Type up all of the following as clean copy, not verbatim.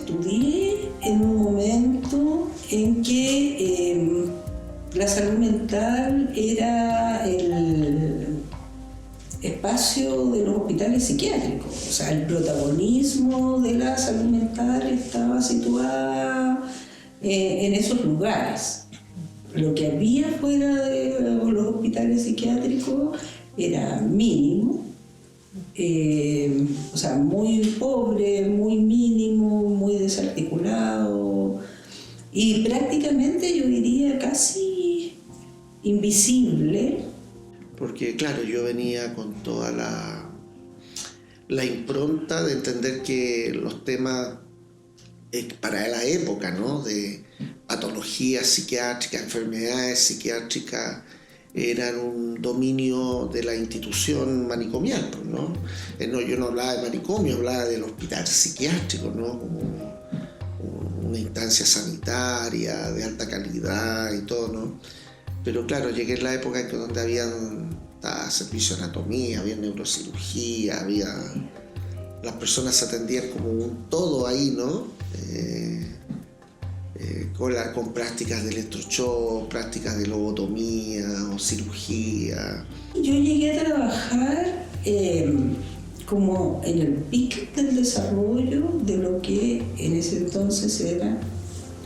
Estudié en un momento en que la salud mental era el espacio de los hospitales psiquiátricos. O sea, el protagonismo de la salud mental estaba situada en esos lugares. Lo que había fuera de los hospitales psiquiátricos era mínimo. O sea, muy pobre, muy mínimo, muy desarticulado y prácticamente yo diría casi invisible. Porque claro, yo venía con toda la impronta de entender que los temas para la época, ¿no?, de patologías psiquiátricas, enfermedades psiquiátricas, eran un dominio de la institución manicomial, ¿no? Yo no hablaba de manicomio, hablaba del hospital psiquiátrico, ¿no?, como una instancia sanitaria de alta calidad y todo, ¿no? Pero claro, llegué en la época en que donde habían servicio de anatomía, había neurocirugía, las personas se atendían como un todo ahí, ¿no? Con prácticas de electroshock, prácticas de lobotomía o cirugía. Yo llegué a trabajar como en el pic del desarrollo de lo que en ese entonces era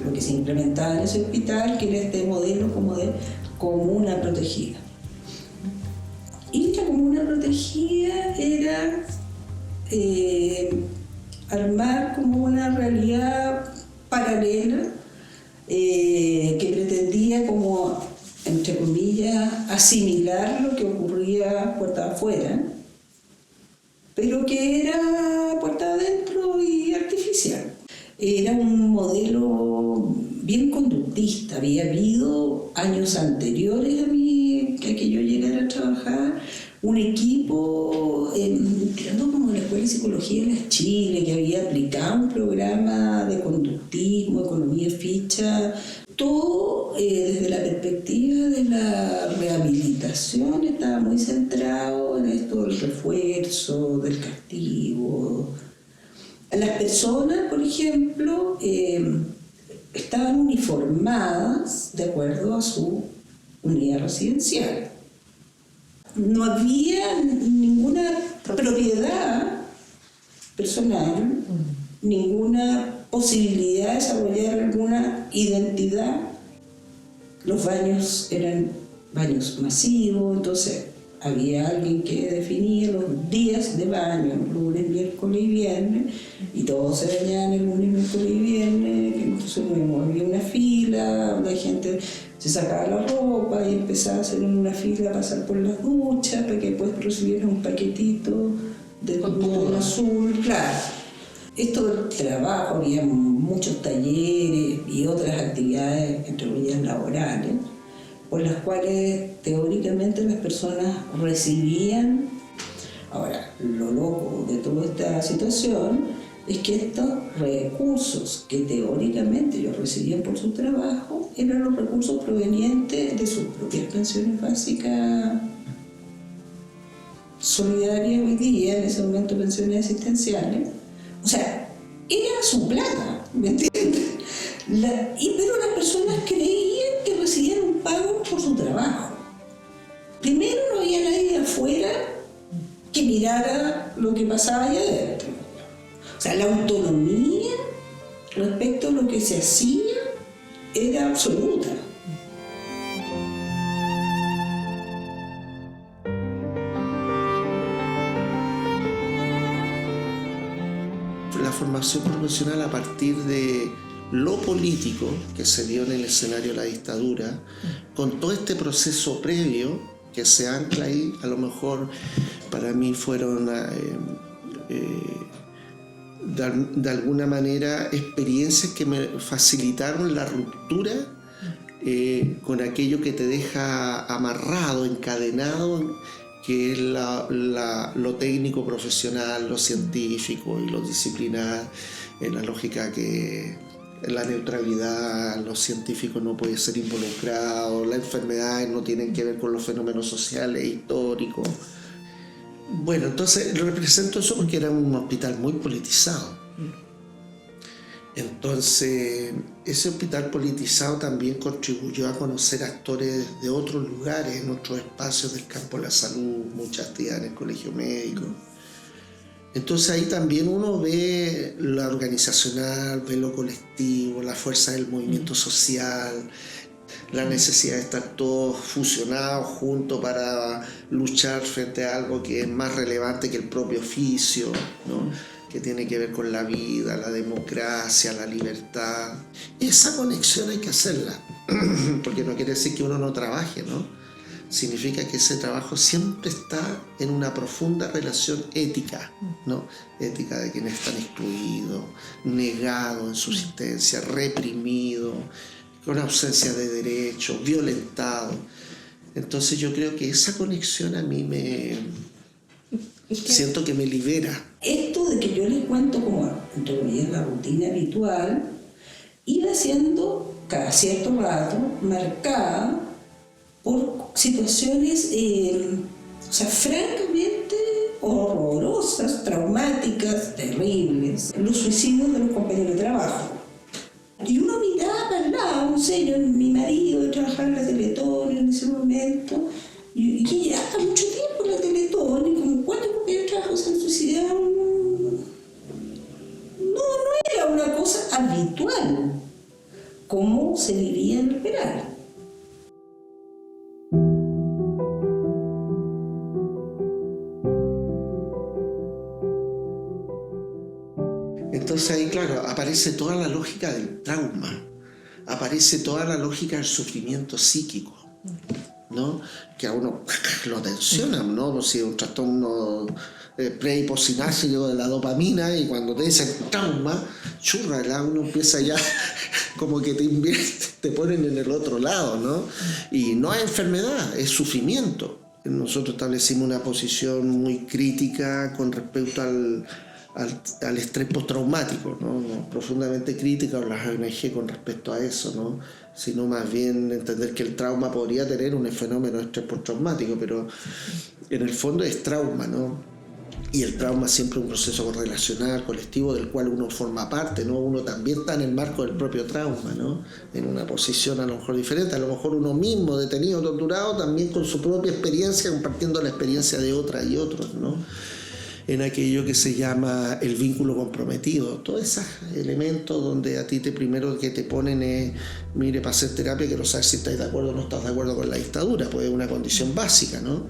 lo que se implementaba en ese hospital, que era este modelo como de comuna protegida. Y la comuna protegida era armar como una realidad paralela que pretendía como, entre comillas, asimilar lo que ocurría puerta afuera, pero que era puerta adentro y artificial. Era un modelo bien conductista. Había habido años anteriores a mí, que yo llegara a trabajar, un equipo tirando como de la Escuela de Psicología de Chile, que había aplicado un programa de conductismo, economía ficha, todo desde la perspectiva de la rehabilitación estaba muy centrado en esto del refuerzo, del castigo. Las personas, por ejemplo, estaban uniformadas de acuerdo a su unidad residencial. No había ninguna propiedad personal, ninguna posibilidad de desarrollar alguna identidad. Los baños eran baños masivos, entonces había alguien que definía los días de baño, lunes, miércoles y viernes, y todos se bañaban el lunes, miércoles y viernes, entonces había una fila, la gente se sacaba la ropa y empezaba a hacer una fila, a pasar por las duchas para que después recibieran un paquetito de botón azul, claro. Esto del trabajo, había muchos talleres y otras actividades, entre comillas, laborales, por las cuales teóricamente las personas recibían. Ahora, lo loco de toda esta situación es que estos recursos que teóricamente ellos recibían por su trabajo eran los recursos provenientes de sus propias pensiones básicas solidarias hoy día, en ese momento pensiones asistenciales. O sea, era su plata, ¿me entiendes? Pero las personas creían que recibían un pago por su trabajo. Primero, no había nadie afuera que mirara lo que pasaba allá adentro. O sea, la autonomía respecto a lo que se hacía era absoluta. La formación profesional a partir de lo político que se dio en el escenario de la dictadura, con todo este proceso previo que se ancla ahí, a lo mejor para mí fueron de alguna manera experiencias que me facilitaron la ruptura con aquello que te deja amarrado, encadenado, que es lo técnico profesional, lo científico y lo disciplinar, en la lógica que la neutralidad, los científicos no pueden ser involucrados, las enfermedades no tienen que ver con los fenómenos sociales, históricos. Bueno, entonces represento eso porque era un hospital muy politizado. Entonces, ese hospital politizado también contribuyó a conocer actores de otros lugares, en otros espacios del campo de la salud, muchas actividades en el colegio médico. Entonces ahí también uno ve lo organizacional, ve lo colectivo, la fuerza del movimiento social, la necesidad de estar todos fusionados juntos para luchar frente a algo que es más relevante que el propio oficio, ¿no? Que tiene que ver con la vida, la democracia, la libertad. Esa conexión hay que hacerla, porque no quiere decir que uno no trabaje, ¿no? Significa que ese trabajo siempre está en una profunda relación ética, ¿no? Ética de quienes están excluidos, negados en su existencia, reprimidos, con ausencia de derechos, violentados. Entonces yo creo que esa conexión a mí siento que me libera. Esto de que yo les cuento como, entre comillas, la rutina habitual, iba siendo cada cierto rato marcada por situaciones, o sea, francamente horrorosas, traumáticas, terribles. Los suicidios de los compañeros de trabajo. Y uno miraba para el lado, no sé, mi marido trabajaba en la Teletón en ese momento, y que ya hasta mucho tiempo en la Teletón, y como 4 compañeros de trabajo se han suicidado, no era una cosa habitual, como se vivía en el penal. Entonces ahí, claro, aparece toda la lógica del trauma, aparece toda la lógica del sufrimiento psíquico, ¿no? Que a uno lo tensiona, ¿no? Pues si es un trastorno pre- y postsináptico de la dopamina, y cuando te dicen trauma, churra, uno empieza ya como que te invierte, te ponen en el otro lado, ¿no? Y no es enfermedad, es sufrimiento. Nosotros establecimos una posición muy crítica con respecto al estrés postraumático, ¿no? Profundamente crítica a las ONG con respecto a eso, ¿no? Sino más bien entender que el trauma podría tener un fenómeno de estrés postraumático, pero en el fondo es trauma, ¿no? Y el trauma siempre es un proceso relacional, colectivo, del cual uno forma parte, ¿no? Uno también está en el marco del propio trauma, ¿no? En una posición a lo mejor diferente, a lo mejor uno mismo detenido, torturado, también con su propia experiencia, compartiendo la experiencia de otras y otros, ¿no? En aquello que se llama el vínculo comprometido, todos esos elementos donde a ti primero que te ponen es, mire, para hacer terapia quiero saber si estáis de acuerdo o no estás de acuerdo con la dictadura, pues es una condición básica, ¿no?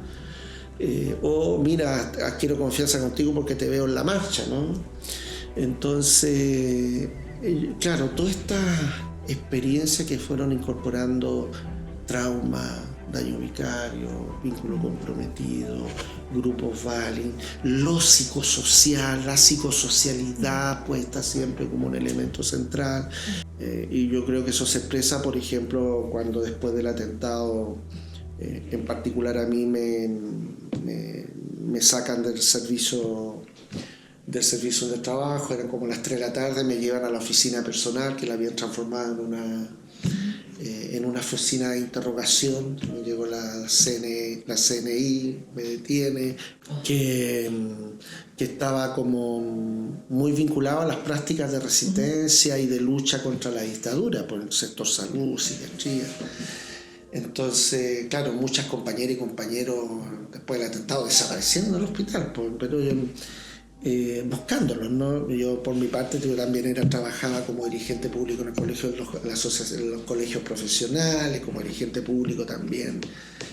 O mira, quiero confianza contigo porque te veo en la marcha, ¿no? Entonces, claro, todas estas experiencias que fueron incorporando trauma, daño vicario, vínculo comprometido, grupos Valin, lo psicosocial, la psicosocialidad puesta siempre como un elemento central. Y yo creo que eso se expresa, por ejemplo, cuando después del atentado, en particular a mí me sacan del servicio de trabajo, eran como las 3 de la tarde, me llevan a la oficina personal que la habían transformado en una oficina de interrogación. Me llegó la CNI, me detiene, que estaba como muy vinculado a las prácticas de resistencia y de lucha contra la dictadura por el sector salud, psiquiatría. Entonces, claro, muchas compañeras y compañeros después del atentado desapareciendo del hospital, pero buscándolos, ¿no? Yo por mi parte yo también trabajaba como dirigente público en el colegio, en los colegios profesionales, como dirigente público también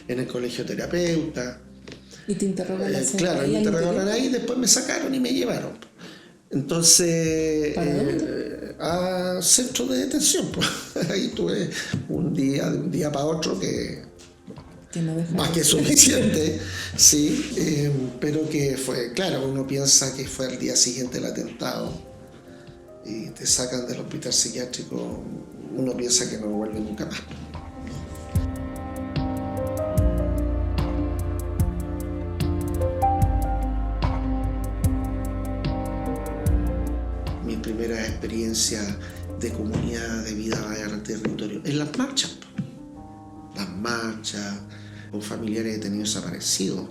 en el colegio terapeuta. ¿Y te interrogan claro, me interrogaron ahí, después me sacaron y me llevaron. Entonces, ¿Para dónde? A centro de detención. Pues. Ahí tuve un día, de un día para otro que no más que suficiente, sí, pero que fue, claro, uno piensa que fue el día siguiente del atentado y te sacan del hospital psiquiátrico, uno piensa que no vuelve nunca más. Mi primera experiencia de comunidad de vida al territorio en las marchas. Las marchas con familiares detenidos desaparecidos,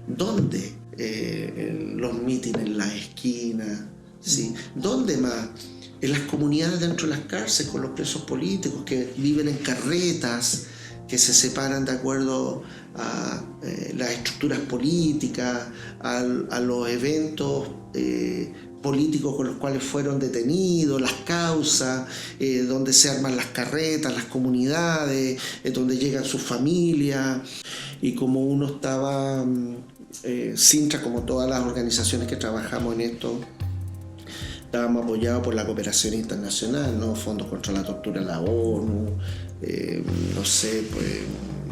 donde los mítines en las esquinas, ¿sí? ¿Dónde más? En las comunidades dentro de las cárceles con los presos políticos que viven en carretas, que se separan de acuerdo a las estructuras políticas, a los eventos políticos con los cuales fueron detenidos, las causas, donde se arman las carretas, las comunidades, donde llegan sus familias. Y como uno estaba, Sintra, como todas las organizaciones que trabajamos en esto, estábamos apoyados por la cooperación internacional, ¿no? Fondos contra la tortura de la ONU, no sé, pues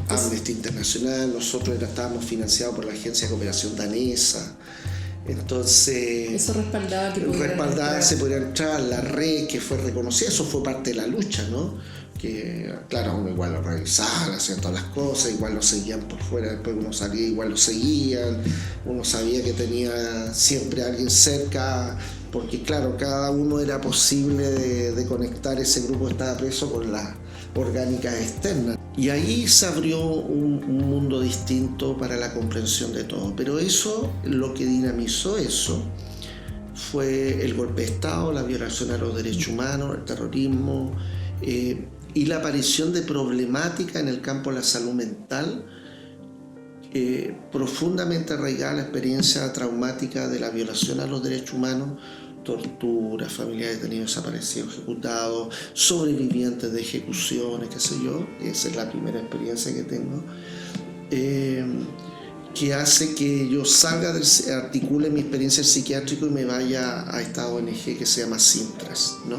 Amnesty Internacional. Nosotros estábamos financiados por la Agencia de Cooperación Danesa. Entonces, eso respaldaba que se podía entrar, la red que fue reconocida, eso fue parte de la lucha, ¿no? Que claro, uno igual lo revisaba, hacían todas las cosas, igual lo seguían por fuera, después uno salía, igual lo seguían, uno sabía que tenía siempre a alguien cerca, porque claro, cada uno era posible de conectar, ese grupo que estaba preso con las orgánicas externas. Y ahí se abrió un mundo distinto para la comprensión de todo. Pero eso, lo que dinamizó eso, fue el golpe de Estado, la violación a los derechos humanos, el terrorismo y la aparición de problemática en el campo de la salud mental, profundamente arraigada a la experiencia traumática de la violación a los derechos humanos, tortura, familiares detenidos desaparecidos, ejecutados, sobrevivientes de ejecuciones, qué sé yo. Esa es la primera experiencia que tengo, que hace que yo salga, articule mi experiencia psiquiátrica y me vaya a esta ONG que se llama Sintras, ¿no?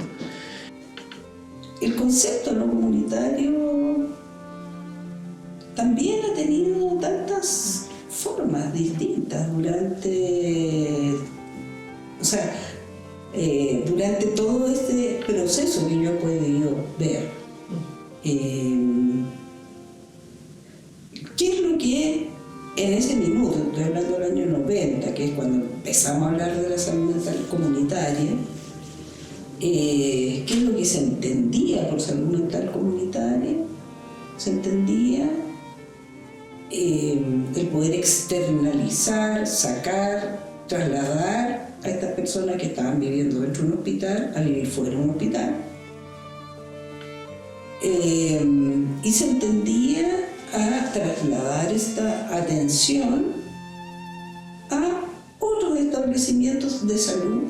El concepto no comunitario también ha tenido tantas formas distintas durante todo este proceso que yo he podido ver. ¿Qué es lo que en ese minuto, estoy hablando del año 90, que es cuando empezamos a hablar de la salud mental comunitaria, qué es lo que se entendía por salud mental comunitaria? Se entendía el poder externalizar, sacar, trasladar a estas personas que estaban viviendo dentro de un hospital a vivir fuera de un hospital. Y se entendía a trasladar esta atención a otros establecimientos de salud,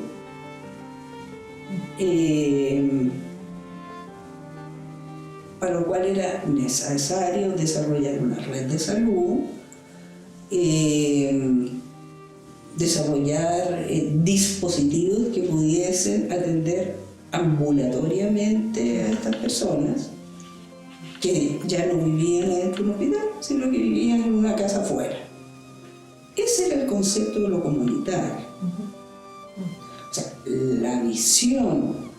para lo cual era necesario desarrollar una red de salud, desarrollar dispositivos que pudiesen atender ambulatoriamente a estas personas que ya no vivían dentro de un hospital, sino que vivían en una casa afuera. Ese era el concepto de lo comunitario. O sea, la visión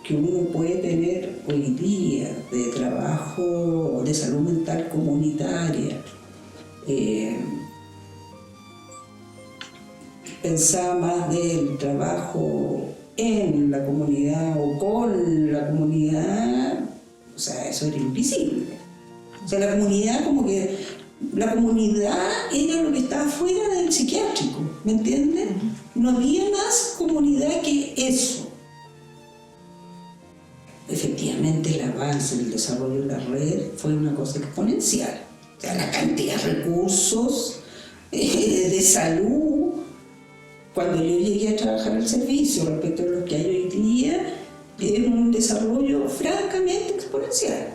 que uno puede tener hoy día de trabajo de salud mental comunitaria, pensaba más del trabajo en la comunidad o con la comunidad, o sea, eso era invisible. O sea, la comunidad era lo que estaba fuera del psiquiátrico, ¿me entiendes? No había más comunidad que eso. Efectivamente, el avance, el desarrollo de la red fue una cosa exponencial. O sea, la cantidad de recursos de salud. Cuando yo llegué a trabajar al servicio respecto a lo que hay hoy día, es un desarrollo francamente exponencial.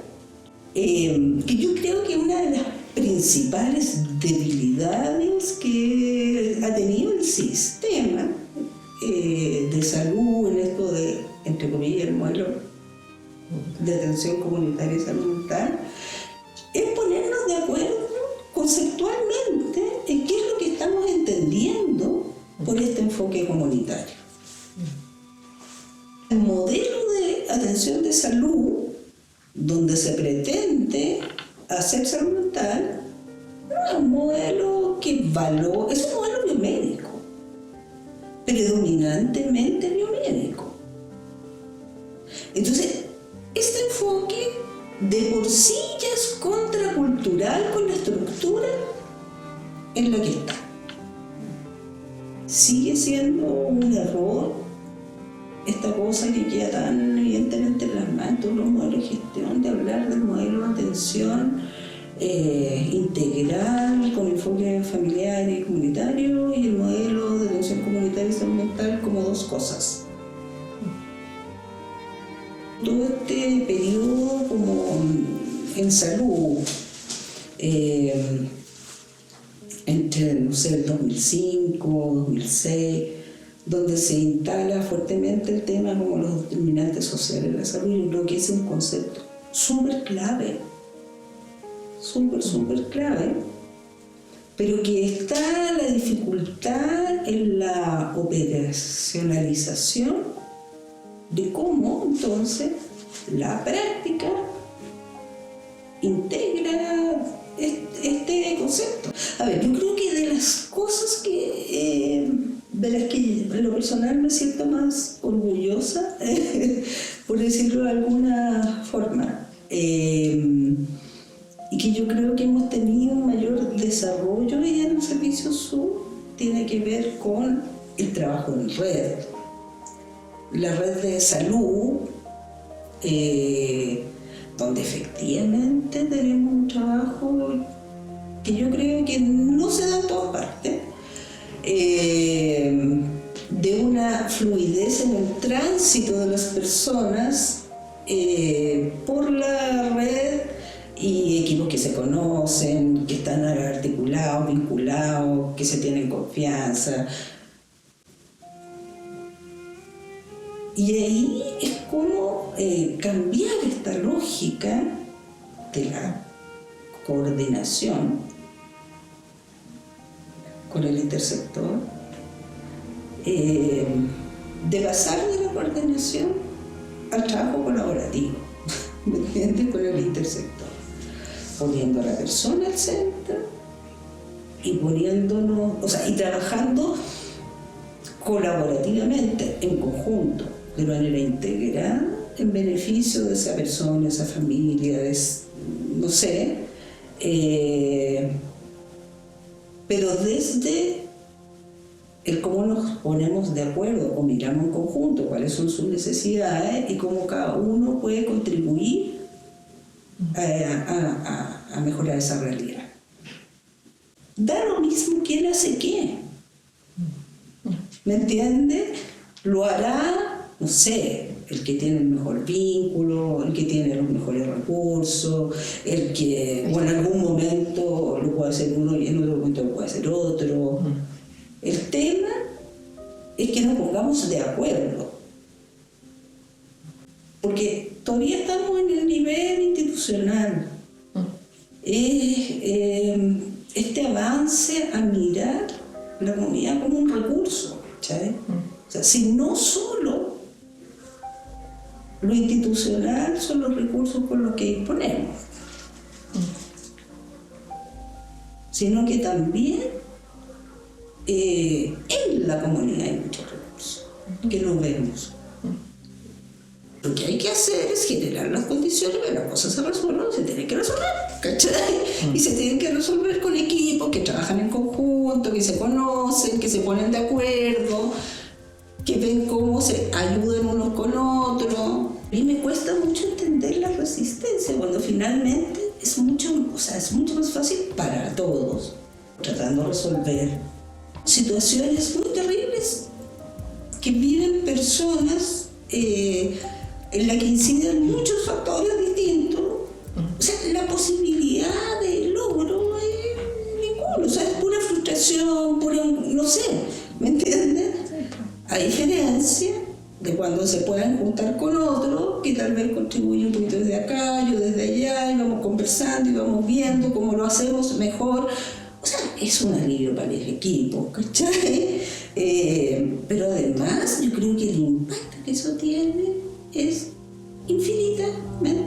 Que yo creo que una de las principales debilidades que ha tenido el sistema de salud en esto de, entre comillas, el modelo de atención comunitaria y salud mental, es ponernos de acuerdo conceptualmente en qué es lo que estamos entendiendo por este enfoque comunitario. El modelo de atención de salud, donde se pretende hacer salud mental, no es un modelo que valora, es un modelo biomédico, predominantemente biomédico. Entonces, este enfoque de por sí ya es contracultural con la estructura en la que está. Sigue siendo un error esta cosa que queda tan evidentemente plasmada en todos los modelos de gestión, de hablar del modelo de atención integral con enfoque familiar y comunitario y el modelo de atención comunitaria y salud mental como dos cosas. Todo este periodo como en salud, entre, no sé, el 2005, 2006, donde se instala fuertemente el tema como los determinantes sociales de la salud, yo creo que es un concepto súper clave, súper clave, pero que está la dificultad en la operacionalización de cómo entonces la práctica integra este concepto. A ver, yo creo que de las cosas que de las que en lo personal me siento más orgullosa, por decirlo de alguna forma, y que yo creo que hemos tenido un mayor desarrollo en el Servicio Sur, tiene que ver con el trabajo en red. La red de salud, donde efectivamente tenemos un trabajo que yo creo que no se da en todas partes, de una fluidez en el tránsito de las personas por la red y equipos que se conocen, que están articulados, vinculados, que se tienen confianza. Y ahí es como cambiar esta lógica de la coordinación con el intersector, de pasar de la coordinación al trabajo colaborativo, ¿me entiendes? Con el intersector, poniendo a la persona al centro y poniéndonos, o sea, y trabajando colaborativamente, en conjunto, de manera integrada, en beneficio de esa persona, esa familia, no sé, pero desde el cómo nos ponemos de acuerdo o miramos en conjunto cuáles son sus necesidades y cómo cada uno puede contribuir a mejorar esa realidad. Da lo mismo quién hace qué, ¿me entiendes? Lo hará, no sé, el que tiene el mejor vínculo, el que tiene los mejores recursos, el que o en algún momento lo puede hacer uno y en otro momento lo puede hacer otro. El tema es que nos pongamos de acuerdo, porque todavía estamos en el nivel institucional. Este avance a mirar la comunidad como un recurso, ¿sabes? O sea, si no solo lo institucional son los recursos con los que disponemos, sino que también en la comunidad hay muchos recursos que no vemos. Lo que hay que hacer es generar las condiciones para que las cosas se resuelvan, se tienen que resolver, ¿cachai? Y se tienen que resolver con equipos que trabajan en conjunto, que se conocen, que se ponen de acuerdo, que ven cómo se ayudan unos con otros. A mí me cuesta mucho entender la resistencia cuando finalmente es mucho más fácil para todos tratando de resolver situaciones muy terribles que viven personas en la que inciden muchos factores distintos. O sea, la posibilidad de logro es ninguno, o sea, es pura frustración, pura, no sé, ¿me entiendes? A diferencia de cuando se puedan juntar con otros que tal vez contribuyen un poquito desde acá, yo desde allá, y vamos conversando y vamos viendo cómo lo hacemos mejor. O sea, es un alivio para el equipo, ¿cachai? Pero además yo creo que el impacto que eso tiene es infinitamente